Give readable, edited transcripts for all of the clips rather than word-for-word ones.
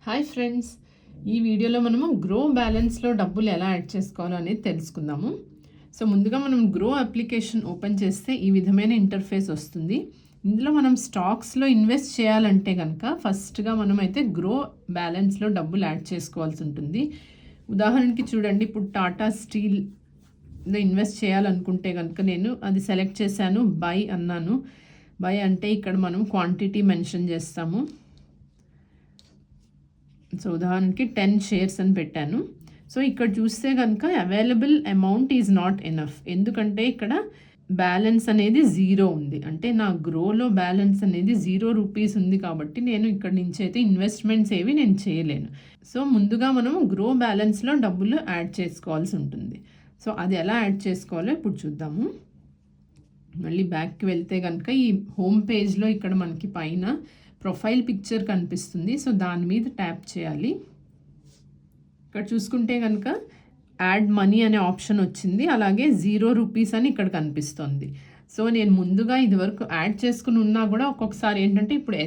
Hi friends, ఈ వీడియోలో మనము గ్రో బ్యాలెన్స్లో డబ్బులు ఎలా యాడ్ చేసుకోవాలో అనేది తెలుసుకుందాము. సో ముందుగా మనం గ్రో అప్లికేషన్ ఓపెన్ చేస్తే ఈ విధమైన ఇంటర్ఫేస్ వస్తుంది. ఇందులో మనం స్టాక్స్లో ఇన్వెస్ట్ చేయాలంటే కనుక ఫస్ట్గా మనం అయితే గ్రో బ్యాలెన్స్లో డబ్బులు యాడ్ చేసుకోవాల్సి ఉంటుంది. ఉదాహరణకి చూడండి, ఇప్పుడు టాటా స్టీల్లో ఇన్వెస్ట్ చేయాలనుకుంటే కనుక నేను అది సెలెక్ట్ చేశాను, బై అన్నాను. బై అంటే ఇక్కడ మనం క్వాంటిటీ మెన్షన్ చేస్తాము. సో ఉదాహరణకి 10 షేర్స్ అని పెట్టాను. సో ఇక్కడ చూస్తే కనుక available amount is not enough, ఎందుకంటే ఇక్కడ బ్యాలెన్స్ అనేది 0 ఉంది. అంటే నా గ్రోలో బ్యాలెన్స్ అనేది 0 రూపీస్ ఉంది కాబట్టి నేను ఇక్కడ నుంచి అయితే ఇన్వెస్ట్మెంట్స్ ఏవి నేను చేయలేను. సో ముందుగా మనం గ్రో బ్యాలెన్స్లో డబ్బులు యాడ్ చేసుకోవాల్సి ఉంటుంది. సో అది ఎలా యాడ్ చేసుకోవాలో ఇప్పుడు చూద్దాము. మళ్ళీ బ్యాక్కి వెళ్తే కనుక ఈ హోమ్ పేజ్లో ఇక్కడ మనకి పైన ప్రొఫైల్ పిక్చర్ కనిపిస్తుంది. సో దాని మీద ట్యాప్ చేయాలి. ఇక్కడ చూసుకుంటే కనుక యాడ్ మనీ అనే ఆప్షన్ వచ్చింది, అలాగే 0 రూపీస్ అని ఇక్కడ కనిపిస్తుంది. సో నేను ముందుగా ఇదివరకు యాడ్ చేసుకుని ఉన్నా కూడా ఒక్కొక్కసారి ఏంటంటే ఇప్పుడు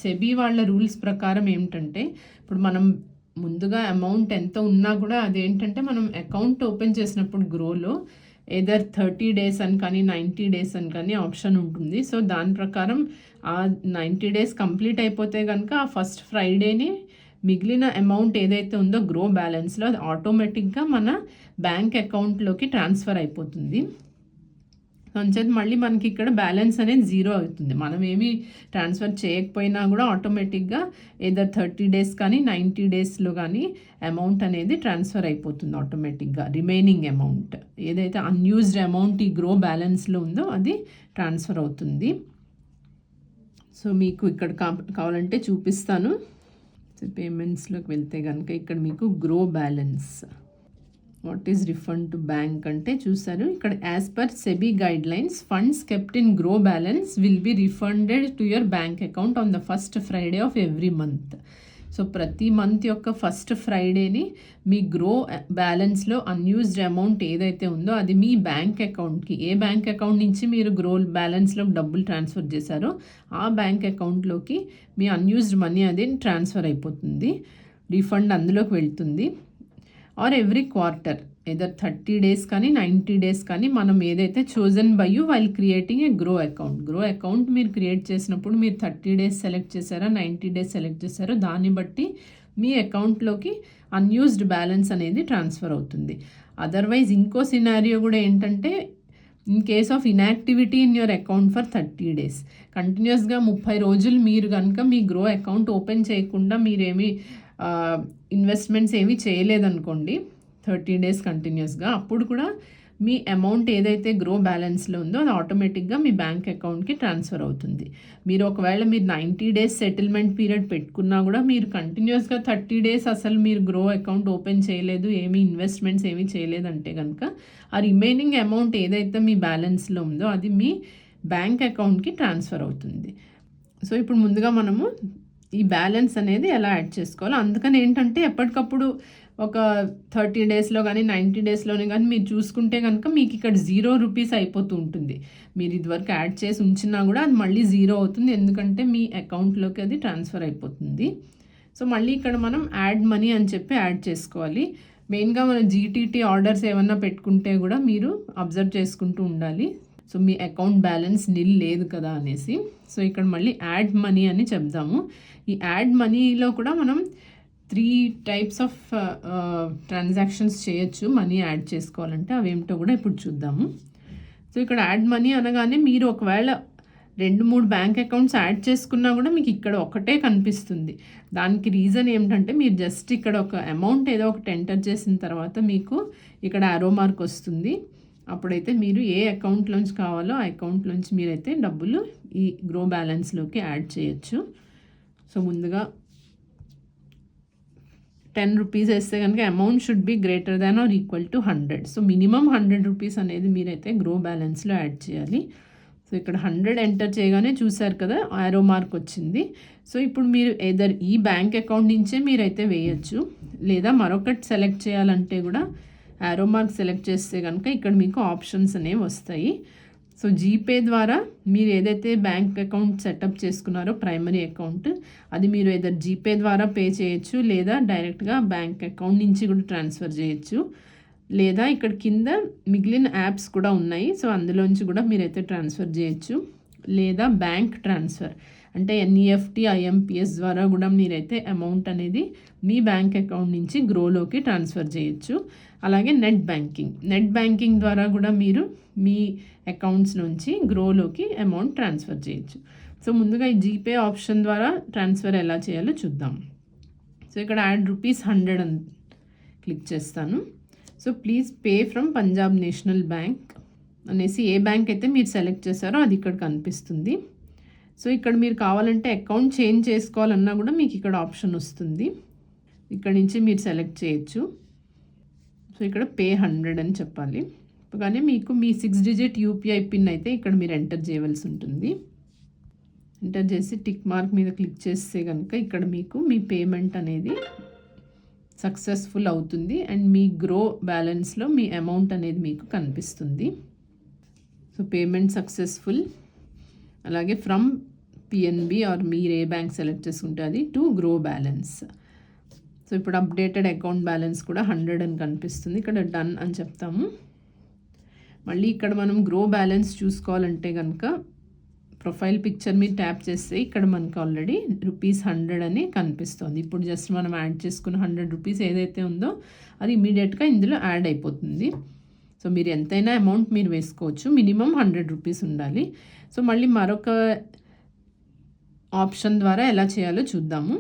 సెబీ వాళ్ళ రూల్స్ ప్రకారం ఏమిటంటే ఇప్పుడు మనం ముందుగా అమౌంట్ ఎంత ఉన్నా కూడా అదేంటంటే మనం అకౌంట్ ఓపెన్ చేసినప్పుడు గ్రోలో ఏదర్ 30 డేస్ అని కానీ 90 డేస్ అని కానీ ఆప్షన్ ఉంటుంది. సో దాని ప్రకారం ఆ 90 డేస్ కంప్లీట్ అయిపోతే కనుక ఆ ఫస్ట్ ఫ్రైడేని మిగిలిన అమౌంట్ ఏదైతే ఉందో గ్రో బ్యాలెన్స్లో అది ఆటోమేటిక్గా మన బ్యాంక్ అకౌంట్లోకి ట్రాన్స్ఫర్ అయిపోతుంది. అంచేది మళ్ళీ మనకి ఇక్కడ బ్యాలెన్స్ అనేది 0 అవుతుంది. మనం ఏమి ట్రాన్స్ఫర్ చేయకపోయినా కూడా ఆటోమేటిక్గా ఏదర్ 30 డేస్ కానీ 90 డేస్లో కానీ అమౌంట్ అనేది ట్రాన్స్ఫర్ అయిపోతుంది ఆటోమేటిక్గా. రిమైనింగ్ అమౌంట్ ఏదైతే అన్యూజ్డ్ అమౌంట్ ఈ గ్రో బ్యాలెన్స్లో ఉందో అది ట్రాన్స్ఫర్ అవుతుంది. సో మీకు ఇక్కడ కావాలంటే చూపిస్తాను. సో పేమెంట్స్లోకి వెళ్తే కనుక ఇక్కడ మీకు grow balance what is refund to bank అంటే చూసారు, ఇక్కడ as per SEBI guide lines funds kept in grow balance will be refunded to your bank account on the first Friday of every month. So ప్రతి month యొక్క first ఫ్రైడేని మీ Groww బ్యాలెన్స్లో unused amount ఏదైతే ఉందో అది మీ bank అకౌంట్కి, ఏ bank account నుంచి మీరు grow బ్యాలెన్స్లో డబ్బులు transfer చేశారో ఆ బ్యాంక్ అకౌంట్లోకి మీ అన్యూజ్డ్ మనీ అది ట్రాన్స్ఫర్ అయిపోతుంది, రీఫండ్ అందులోకి వెళ్తుంది. Or every quarter either 30 days కానీ 90 డేస్ కానీ మనం ఏదైతే chosen by you while creating a grow account మీరు క్రియేట్ చేసినప్పుడు మీరు 30 డేస్ సెలెక్ట్ చేశారా 90 డేస్ సెలెక్ట్ చేశారో దాన్ని బట్టి మీ అకౌంట్లోకి అన్యూజ్డ్ బ్యాలెన్స్ అనేది ట్రాన్స్ఫర్ అవుతుంది. అదర్వైజ్ ఇంకో సినారియో కూడా ఏంటంటే in case of inactivity in your account for 30 days, కంటిన్యూస్గా 30 రోజులు మీరు కనుక మీ గ్రో అకౌంట్ ఓపెన్ చేయకుండా మీరేమి ఇన్వెస్ట్మెంట్స్ ఏమీ చేయలేదనుకోండి 30 డేస్ కంటిన్యూస్గా, అప్పుడు కూడా మీ అమౌంట్ ఏదైతే గ్రో బ్యాలెన్స్లో ఉందో అది ఆటోమేటిక్గా మీ బ్యాంక్ అకౌంట్కి ట్రాన్స్ఫర్ అవుతుంది. మీరు ఒకవేళ మీరు 90 డేస్ సెటిల్మెంట్ పీరియడ్ పెట్టుకున్నా కూడా మీరు కంటిన్యూస్గా 30 డేస్ అసలు మీరు గ్రో అకౌంట్ ఓపెన్ చేయలేదు, ఏమీ ఇన్వెస్ట్మెంట్స్ ఏమీ చేయలేదంటే కనుక ఆ రిమైనింగ్ అమౌంట్ ఏదైతే మీ బ్యాలెన్స్లో ఉందో అది మీ బ్యాంక్ అకౌంట్కి ట్రాన్స్ఫర్ అవుతుంది. సో ఇప్పుడు ముందుగా మనము ఈ బ్యాలెన్స్ అనేది ఎలా యాడ్ చేసుకోవాలో, అందుకని ఏంటంటే ఎప్పటికప్పుడు ఒక 30 డేస్లో కానీ 90 డేస్లోనే కానీ మీరు చూసుకుంటే కనుక మీకు ఇక్కడ 0 రూపీస్ అయిపోతూ ఉంటుంది. మీరు ఇదివరకు యాడ్ చేసి ఉంచినా కూడా అది మళ్ళీ 0 అవుతుంది, ఎందుకంటే మీ అకౌంట్లోకి అది ట్రాన్స్ఫర్ అయిపోతుంది. సో మళ్ళీ ఇక్కడ మనం యాడ్ మనీ అని చెప్పి యాడ్ చేసుకోవాలి. మెయిన్గా మనం జీటీటీ ఆర్డర్స్ ఏమన్నా పెట్టుకుంటే కూడా మీరు అబ్జర్వ్ చేసుకుంటూ ఉండాలి. సో మీ అకౌంట్ బ్యాలెన్స్ నిల్ లేదు కదా అనేసి. సో ఇక్కడ మళ్ళీ యాడ్ మనీ అని చెప్దాము. ఈ యాడ్ మనీలో కూడా మనం 3 టైప్స్ ఆఫ్ ట్రాన్సాక్షన్స్ చేయొచ్చు మనీ యాడ్ చేసుకోవాలంటే, అవేమిటో కూడా ఇప్పుడు చూద్దాము. సో ఇక్కడ యాడ్ మనీ అనగానే మీరు ఒకవేళ 2-3 బ్యాంక్ అకౌంట్స్ యాడ్ చేసుకున్నా కూడా మీకు ఇక్కడ ఒకటే కనిపిస్తుంది. దానికి రీజన్ ఏమిటంటే మీరు జస్ట్ ఇక్కడ ఒక అమౌంట్ ఏదో ఒకటి ఎంటర్ చేసిన తర్వాత మీకు ఇక్కడ యారో మార్క్ వస్తుంది. అప్పుడైతే మీరు ఏ అకౌంట్లోంచి కావాలో ఆ అకౌంట్లోంచి మీరైతే డబ్బులు ఈ గ్రో బ్యాలెన్స్లోకి యాడ్ చేయొచ్చు. సో ముందుగా 10 రూపీస్ వేస్తే కనుక amount should be greater than or equal to 100. So minimum 100 rupees అనేది మీరైతే గ్రో బ్యాలెన్స్లో యాడ్ చేయాలి. సో ఇక్కడ 100 ఎంటర్ చేయగానే చూసారు కదా యారో మార్క్ వచ్చింది. సో ఇప్పుడు మీరు ఏదర్ ఈ బ్యాంక్ అకౌంట్ నుంచే మీరైతే వేయచ్చు, లేదా మరొకటి సెలెక్ట్ చేయాలంటే కూడా యారో మార్క్ సెలెక్ట్ చేస్తే కనుక ఇక్కడ మీకు ఆప్షన్స్ అనేవి వస్తాయి. సో జీపే ద్వారా మీరు ఏదైతే బ్యాంక్ అకౌంట్ సెటప్ చేసుకున్నారో ప్రైమరీ అకౌంట్, అది మీరు ఏదైనా జీపే ద్వారా పే చేయొచ్చు, లేదా డైరెక్ట్గా బ్యాంక్ అకౌంట్ నుంచి కూడా ట్రాన్స్ఫర్ చేయొచ్చు, లేదా ఇక్కడ కింద మిగిలిన యాప్స్ కూడా ఉన్నాయి. సో అందులోంచి కూడా మీరైతే ట్రాన్స్ఫర్ చేయొచ్చు, లేదా బ్యాంక్ ట్రాన్స్ఫర్ అంటే ఎన్ఈఎఫ్టీ ఐఎంపిఎస్ ద్వారా కూడా మీరైతే అమౌంట్ అనేది మీ బ్యాంక్ అకౌంట్ నుంచి గ్రోలోకి ట్రాన్స్ఫర్ చేయొచ్చు. అలాగే నెట్ బ్యాంకింగ్ ద్వారా కూడా మీరు మీ అకౌంట్స్ నుంచి గ్రోలోకి అమౌంట్ ట్రాన్స్ఫర్ చేయొచ్చు. సో ముందుగా ఈ జీపే ఆప్షన్ ద్వారా ట్రాన్స్ఫర్ ఎలా చేయాలో చూద్దాం. సో ఇక్కడ యాడ్ ₹100 అని క్లిక్ చేస్తాను. So please pay from Punjab national bank అనేసి ఏ బ్యాంక్ అయితే మీరు సెలెక్ట్ చేశారో అది ఇక్కడ కనిపిస్తుంది. సో ఇక్కడ మీరు కావాలంటే అకౌంట్ చేంజ్ చేసుకోవాలన్నా కూడా మీకు ఇక్కడ ఆప్షన్ వస్తుంది. ఇక్కడ నుంచి మీరు సెలెక్ట్ చేయొచ్చు. సో ఇక్కడ పే 100 అని చెప్పాలి. కానీ మీకు మీ 6 డిజిట్ యూపీఐ పిన్ అయితే ఇక్కడ మీరు ఎంటర్ చేయవలసి ఉంటుంది. ఎంటర్ చేసి టిక్ మార్క్ మీద క్లిక్ చేస్తే కనుక ఇక్కడ మీకు మీ పేమెంట్ అనేది సక్సెస్ఫుల్ అవుతుంది అండ్ మీ గ్రో బ్యాలెన్స్లో మీ అమౌంట్ అనేది మీకు కనిపిస్తుంది. So payment successful. అలాగే ఫ్రమ్ పిఎన్బి ఆర్ మీరు ఏ బ్యాంక్ సెలెక్ట్ చేసుకుంటే అది టు గ్రో బ్యాలెన్స్. సో ఇప్పుడు అప్డేటెడ్ అకౌంట్ బ్యాలెన్స్ కూడా 100 అని కనిపిస్తుంది. ఇక్కడ డన్ అని చెప్తాము. మళ్ళీ ఇక్కడ మనం గ్రో బ్యాలెన్స్ చూసుకోవాలంటే కనుక ప్రొఫైల్ పిక్చర్ మీద ట్యాప్ చేస్తే ఇక్కడ మనకు ఆల్రెడీ ₹100 అని కనిపిస్తుంది. ఇప్పుడు జస్ట్ మనం యాడ్ చేసుకున్న ₹100 ఏదైతే ఉందో అది ఇమీడియట్గా ఇందులో యాడ్ అయిపోతుంది. సో మీరు ఎంతైనా అమౌంట్ మీరు వేసుకోవచ్చు, మినిమం ₹100 ఉండాలి. సో మళ్ళీ మరొక ఆప్షన్ ద్వారా ఎలా చేయాలో చూద్దాము.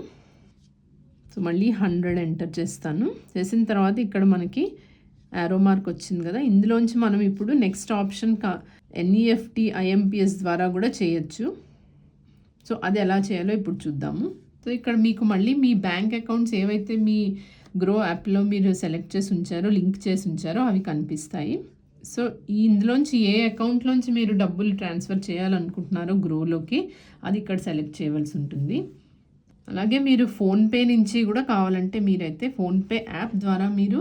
సో మళ్ళీ 100 ఎంటర్ చేస్తాను. చేసిన తర్వాత ఇక్కడ మనకి యారో మార్క్ వచ్చింది కదా, ఇందులోంచి మనం ఇప్పుడు నెక్స్ట్ ఆప్షన్ ఎన్ఈఎఫ్టీ ఐఎంపిఎస్ ద్వారా కూడా చేయొచ్చు. సో అది ఎలా చేయాలో ఇప్పుడు చూద్దాము. సో ఇక్కడ మీకు మళ్ళీ మీ బ్యాంక్ అకౌంట్స్ ఏవైతే మీ గ్రో యాప్లో మీరు సెలెక్ట్ చేసి ఉంచారో, లింక్ చేసి ఉంచారో అవి కనిపిస్తాయి. సో ఇందులోంచి ఏ అకౌంట్లోంచి మీరు డబ్బులు ట్రాన్స్ఫర్ చేయాలనుకుంటున్నారో గ్రోలోకి అది ఇక్కడ సెలెక్ట్ చేయవలసి ఉంటుంది. అలాగే మీరు ఫోన్పే నుంచి కూడా కావాలంటే మీరైతే ఫోన్పే యాప్ ద్వారా మీరు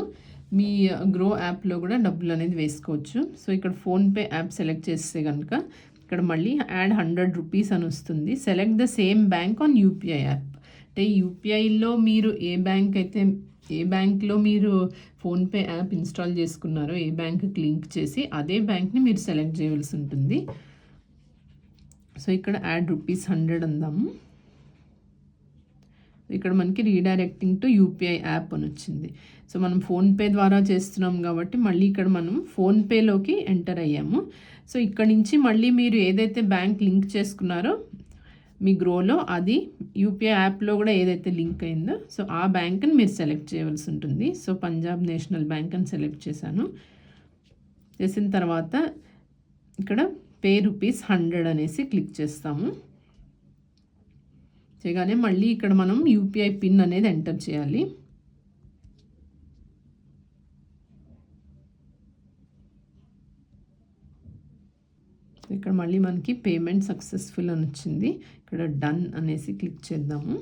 మీ గ్రో యాప్లో కూడా డబ్బులు అనేది వేసుకోవచ్చు. సో ఇక్కడ ఫోన్పే యాప్ సెలెక్ట్ చేస్తే కనుక ఇక్కడ మళ్ళీ యాడ్ ₹100 అని వస్తుంది. Select the same bank on UPI app. అంటే యూపీఐలో మీరు ఏ బ్యాంక్లో మీరు ఫోన్పే యాప్ ఇన్స్టాల్ చేసుకున్నారో, ఏ బ్యాంక్కి లింక్ చేసి అదే బ్యాంక్ని మీరు సెలెక్ట్ చేయవలసి ఉంటుంది. సో ఇక్కడ యాడ్ ₹100 అందాము. ఇక్కడ మనకి రీడైరెక్టింగ్ టు యూపీఐ యాప్ అని వచ్చింది. సో మనం ఫోన్పే ద్వారా చేస్తున్నాం కాబట్టి మళ్ళీ ఇక్కడ మనం ఫోన్పేలోకి ఎంటర్ అయ్యాము. సో ఇక్కడ నుంచి మళ్ళీ మీరు ఏదైతే బ్యాంక్ లింక్ చేసుకున్నారో మీ గ్రోలో అది యూపీఐ యాప్లో కూడా ఏదైతే లింక్ అయిందో సో ఆ బ్యాంక్ని మీరు సెలెక్ట్ చేయవలసి ఉంటుంది. సో పంజాబ్ నేషనల్ బ్యాంక్ అని సెలెక్ట్ చేశాను. చేసిన తర్వాత ఇక్కడ పే ₹100 అనేసి క్లిక్ చేస్తాము. చేయగానే మళ్ళీ ఇక్కడ మనం యూపీఐ పిన్ అనేది ఎంటర్ చేయాలి. ఇక్కడ మళ్ళీ మనకి పేమెంట్ సక్సెస్ఫుల్ అని వచ్చింది. ఇక్కడ డన్ అనేసి క్లిక్ చేద్దాము.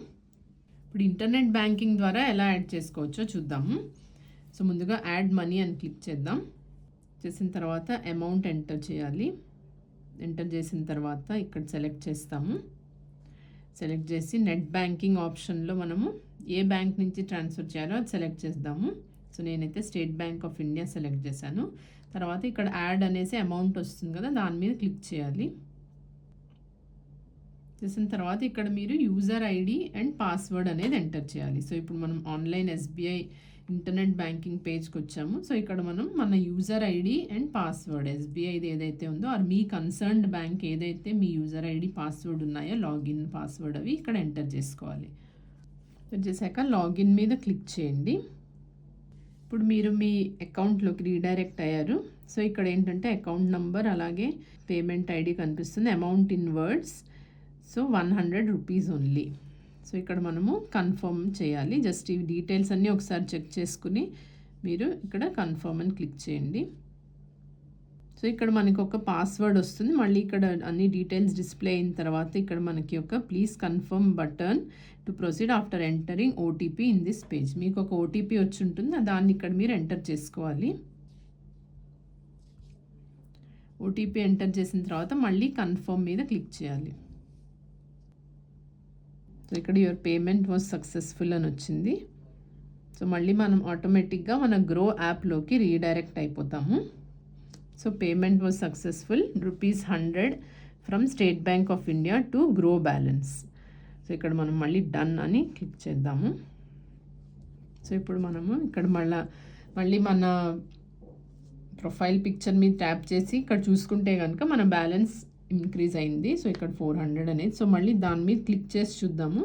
ఇప్పుడు ఇంటర్నెట్ బ్యాంకింగ్ ద్వారా ఎలా యాడ్ చేసుకోవచ్చో చూద్దాము. సో ముందుగా యాడ్ మనీ అని క్లిక్ చేద్దాం. చేసిన తర్వాత అమౌంట్ ఎంటర్ చేయాలి. ఎంటర్ చేసిన తర్వాత ఇక్కడ సెలెక్ట్ చేస్తాము. సెలెక్ట్ చేసి నెట్ బ్యాంకింగ్ ఆప్షన్లో మనము ఏ బ్యాంక్ నుంచి ట్రాన్స్ఫర్ చేయాలో అది సెలెక్ట్ చేద్దాము. సో నేనైతే state bank of India select చేశాను. తర్వాత ఇక్కడ యాడ్ అనేసి అమౌంట్ వస్తుంది కదా, దాని మీద క్లిక్ చేయాలి. చేసిన తర్వాత ఇక్కడ మీరు యూజర్ ఐడి అండ్ పాస్వర్డ్ అనేది ఎంటర్ చేయాలి. సో ఇప్పుడు మనం ఆన్లైన్ ఎస్బీఐ ఇంటర్నెట్ బ్యాంకింగ్ పేజ్కి వచ్చాము. సో ఇక్కడ మనం మన యూజర్ ఐడి అండ్ పాస్వర్డ్ ఎస్బీఐది ఏదైతే ఉందో అది మీ కన్సర్న్డ్ బ్యాంక్ ఏదైతే మీ యూజర్ ఐడి పాస్వర్డ్ ఉన్నాయో లాగిన్ పాస్వర్డ్ అవి ఇక్కడ ఎంటర్ చేసుకోవాలి. చేశాక లాగిన్ మీద క్లిక్ చేయండి. ఇప్పుడు మీరు మీ అకౌంట్లోకి రీడైరెక్ట్ అయ్యారు. సో ఇక్కడ ఏంటంటే అకౌంట్ నంబర్ అలాగే పేమెంట్ ఐడి కనిపిస్తుంది. Amount in words. So ₹100 only. So ఇక్కడ మనము కన్ఫర్మ్ చేయాలి. జస్ట్ ఈ డీటెయిల్స్ అన్నీ ఒకసారి చెక్ చేసుకుని మీరు ఇక్కడ కన్ఫర్మ్ అని క్లిక్ చేయండి. సో ఇక్కడ మనకి ఒక పాస్వర్డ్ వస్తుంది. మళ్ళీ ఇక్కడ అన్ని డీటెయిల్స్ డిస్ప్లే అయిన తర్వాత ఇక్కడ మనకి ఒక please confirm button to proceed after entering OTP in this page. మీకు ఒక ఓటీపీ వచ్చి ఉంటుంది, దాన్ని ఇక్కడ మీరు ఎంటర్ చేసుకోవాలి. ఓటీపీ ఎంటర్ చేసిన తర్వాత మళ్ళీ కన్ఫర్మ్ మీద క్లిక్ చేయాలి. సో ఇక్కడ యువర్ పేమెంట్ వాజ్ సక్సెస్ఫుల్ అని వచ్చింది. సో మళ్ళీ మనం ఆటోమేటిక్గా మన గ్రో యాప్లోకి రీడైరెక్ట్ అయిపోతాము. So payment was successful ₹100 from state bank of India to Groww balance. So ఇక్కడ మనం మళ్ళీ డన్ అని క్లిక్ చేద్దాము. సో ఇప్పుడు మనము ఇక్కడ మళ్ళీ మన ప్రొఫైల్ పిక్చర్ మీద ట్యాప్ చేసి ఇక్కడ చూసుకుంటే కనుక మన బ్యాలెన్స్ ఇంక్రీజ్ అయింది. సో ఇక్కడ 400 అనేది. సో మళ్ళీ దాని మీద క్లిక్ చేసి చూద్దాము.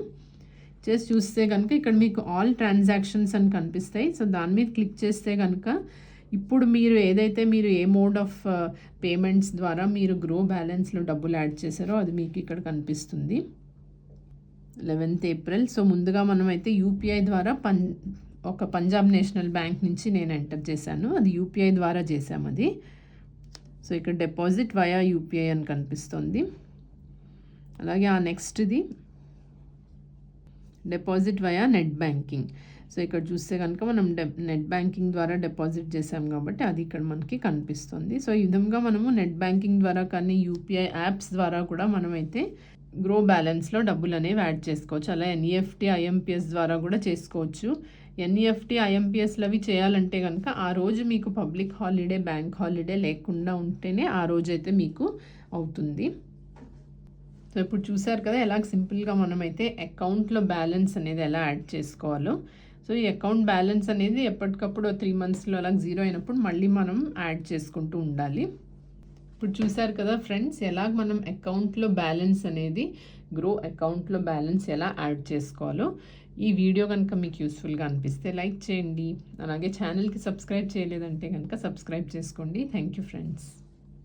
చూస్తే కనుక ఇక్కడ మీకు ఆల్ ట్రాన్సాక్షన్స్ అని కనిపిస్తాయి. సో దాని మీద క్లిక్ చేస్తే కనుక ఇప్పుడు మీరు ఏ మోడ్ ఆఫ్ పేమెంట్స్ ద్వారా మీరు గ్రో బ్యాలెన్స్లో డబ్బులు యాడ్ చేశారో అది మీకు ఇక్కడ కనిపిస్తుంది. 11th April. సో ముందుగా మనమైతే యూపీఐ ద్వారా ఒక పంజాబ్ నేషనల్ బ్యాంక్ నుంచి నేను ఎంటర్ చేశాను. అది యూపీఐ ద్వారా చేశాము అది. సో ఇక్కడ డిపాజిట్ వయా యూపీఐ అని కనిపిస్తుంది. అలాగే ఆ నెక్స్ట్ది deposit via net banking. So ఇక్కడ చూస్తే కనుక మనం నెట్ బ్యాంకింగ్ ద్వారా డిపాజిట్ చేసాం కాబట్టి అది ఇక్కడ మనకి కనిపిస్తుంది. సో ఈ విధంగా మనము నెట్ బ్యాంకింగ్ ద్వారా కానీ యూపీఐ యాప్స్ ద్వారా కూడా మనమైతే గ్రో బ్యాలెన్స్లో డబ్బులు అనేవి యాడ్ చేసుకోవచ్చు. అలా ఎన్ఈఎఫ్టీ ఐఎంపిఎస్ ద్వారా కూడా చేసుకోవచ్చు. ఎన్ఈఎఫ్టీ ఐఎంపిఎస్లు అవి చేయాలంటే కనుక ఆ రోజు మీకు పబ్లిక్ హాలిడే, బ్యాంక్ హాలిడే లేకుండా ఉంటేనే ఆ రోజైతే మీకు అవుతుంది. సో ఇప్పుడు చూసారు కదా ఎలా సింపుల్గా మనమైతే అకౌంట్లో బ్యాలెన్స్ అనేది ఎలా యాడ్ చేసుకోవాలో. సో ఈ అకౌంట్ బ్యాలెన్స్ అనేది ఎప్పటికప్పుడు 3 monthsలో అలా జీరో అయినప్పుడు మళ్ళీ మనం యాడ్ చేసుకుంటూ ఉండాలి. ఇప్పుడు చూసారు కదా ఫ్రెండ్స్, ఎలాగ మనం అకౌంట్లో బ్యాలెన్స్ అనేది గ్రో అకౌంట్లో బ్యాలెన్స్ ఎలా యాడ్ చేసుకోవాలో. ఈ వీడియో కనుక మీకు యూస్ఫుల్గా అనిపిస్తే లైక్ చేయండి. అలాగే ఛానల్కి సబ్స్క్రైబ్ చేయలేదంటే కనుక సబ్స్క్రైబ్ చేసుకోండి. Thank you friends.